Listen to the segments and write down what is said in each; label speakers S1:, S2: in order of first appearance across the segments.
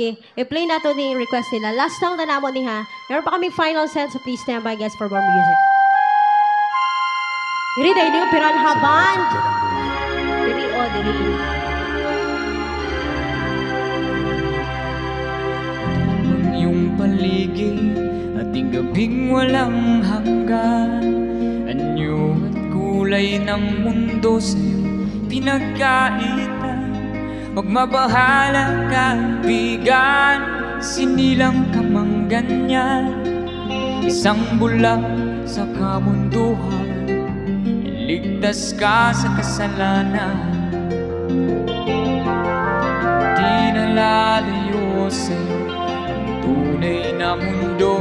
S1: Okay, i-play na to yung request nila. Last song na namon ni ha. Meron pa kami final set, so please stand by guys for more music. Diri dahil yung Piranha Band. Diri o, diri.
S2: Yung paligid ating gabing walang hanggan, anyo at kulay ng mundo sa'yo pinagkaitan. Huwag mabahala kaibigan, sinilang ka mang ganyan. Isang bulag sa kamunduhan, iligtas ka sa kasalanan. Di na lalayo sa'yo ang tunay na mundo.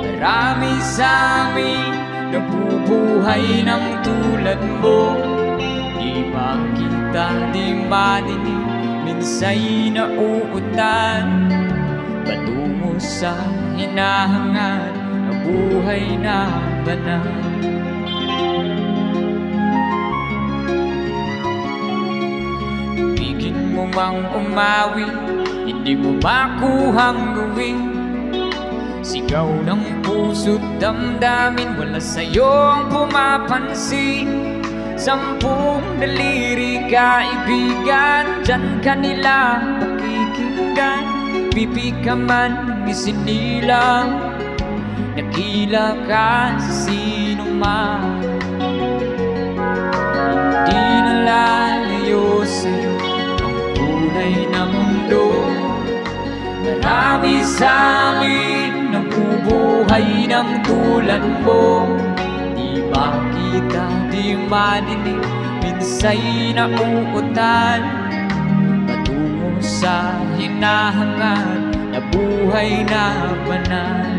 S2: Marami sa amin nabubuhay ng tulad mo. Di makita, di madinig, minsa'y nauutan patungo sa hinahangad na buhay na banal. Ibigin mo mang umawi, hindi mo makuhang gawin. Sigaw ng puso't damdamin, wala sa'yo ang pumapansin. 10 daliri kaibigan, dyan ka nila pakikinggan. Pipi ka man isinilang, nakila ka sa sino man. Hindi na lalayo sa'yo ang tunay na mundo. Marami sa amin nabubuhay ng tulad mo. Di makita, di madinig, minsa'y nauutan patungo sa hinahangad na buhay na banal.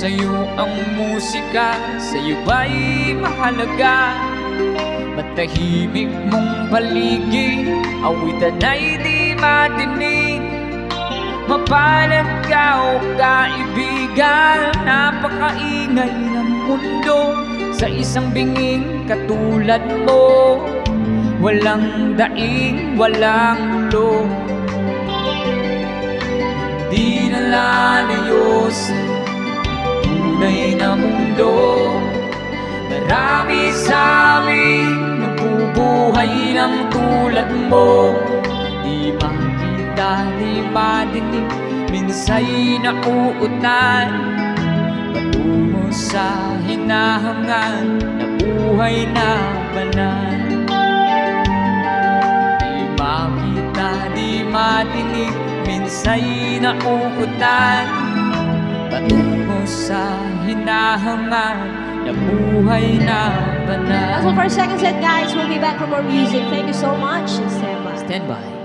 S2: Sa'yo ang musika, sa'yo ba'y mahalaga? Matahimik mong paligid, awitan ay di matinig. Mapalad ka o kaibigan, napakaingay ng mundo. Sa isang binging katulad mo, walang daing, walang ulo. Di na lalayo sa tunay na mundo. Marami sa amin nabubuhay ng tulad mo. Di makita, di madinig, minsa'y nauutan patungo sa hinahangad na buhay na banal. Di makita, di madinig, minsa'y nauutan patungo sa hinahangad na buhay na banal.
S1: That's all for a second set, guys. We'll be back for more music. Thank you so much. Stand by.
S2: Stand by.